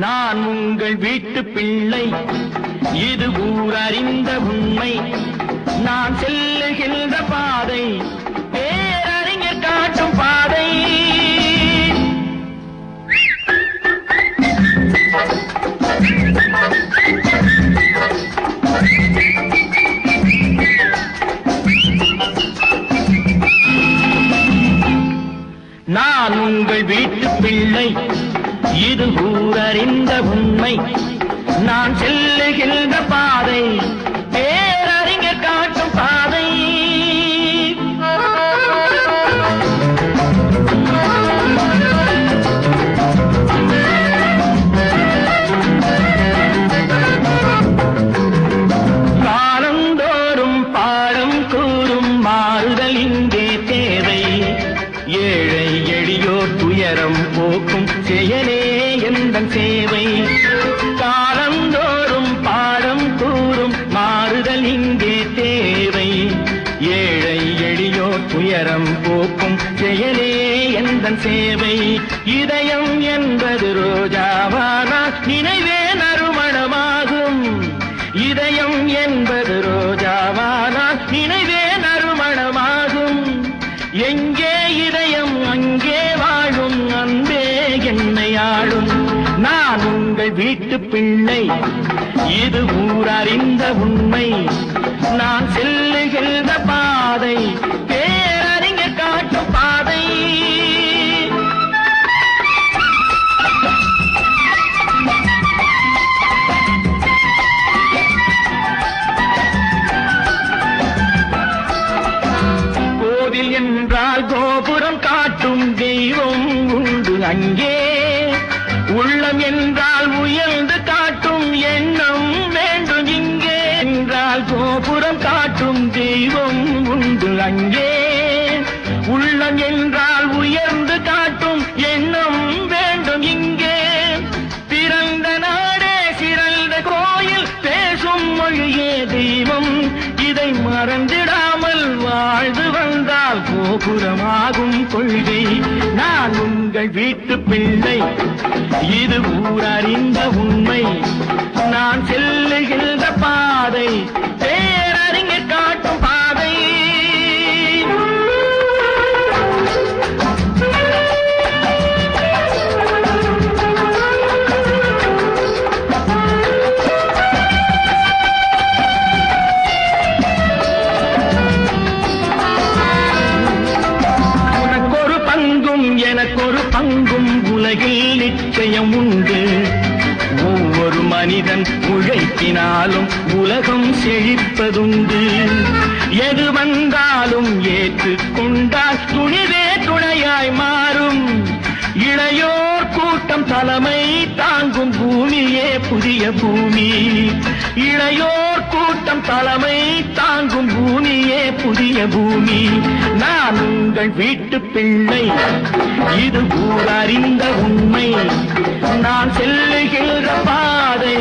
நான் உங்கள் வீட்டு பிள்ளை, இது ஊர் அறிந்த உண்மை. நான் செல்லுகின்ற பாதை பேரறிஞர் காட்டும் பாதை. நான் உங்கள் வீட்டு பிள்ளை, இது ஊரறிந்த உண்மை. நான் செல்லுகின்ற பாதை பேரறிஞர் காட்டும் பாதை. காலந்தோறும் பாடம் கூறும் மாறுதல் இங்கே தேவை. ஏழை எளியோர் துயரம் போக்கும் செயலே எந்தன் சேவை. காலந்தோறும் பாடம் கூறும் மாறுதல் இங்கே தேவை. ஏழை எளியோர் துயரம் போக்கும் செயலே எந்தன் சேவை. இதயம் என்பது ரோஜாவானால் நினைவே நறுமணமாகும். இதயம் என்பது ரோஜாவானால் நினைவே நறுமணமாகும். எங்கே இதயம் அங்கே வாழும் அன்பே என்னை ஆளும். நான் உங்கள் வீட்டு பிள்ளை, இது ஊரறிந்த உண்மை. நான் செல்லுகின்ற பாதை பேரறிஞர் காட்டும் பாதை. கோவில் என்றால் கோபுரம் காட்டும் தெய்வம் உண்டு அங்கே. உள்ளம் என்றால் உயர்ந்து காட்டும் எண்ணம் வேண்டும் இங்கே. என்றால் கோபுரம் காட்டும் தெய்வம் உண்டு அங்கே. உள்ளம் என்றால் உயர்ந்து காட்டும் எண்ணம் வேண்டும் இங்கே. பிறந்த நாடே சிறந்த கோயில், பேசும் மொழியே தெய்வம். இதை மறந்திடாமல் வாழ்ந்து வந்தால் கோபுரமாகும் கொள்கை. நான் உங்கள் வீட்டு பிள்ளை, இது ஊரறிந்த உண்மை. நான் செல்லுகின்ற பாதை பேரறிஞர் காட்டும் பாதை. உனக்கொரு பங்கும் எனக்கொரு பங்கும் உலகில் நிச்சயம் உண்டு. ஒவ்வொரு மனிதன் உழைப்பினாலும் உலகம் செழிப்பதுண்டு. எது வந்தாலும் ஏற்றுக்கொண்டால் துணிவே துணையாய் மாறும். இளையோர் கூட்டம் தலைமை தாங்கும் பூமியே புதிய பூமி. இளையோர் கூட்டம் தலைமை தாங்கும் பூமியே புதிய பூமி. நான் உங்கள் வீட்டு பிள்ளை, இது ஊரறிந்த உண்மை. நான் செல்லுகின்ற பாதை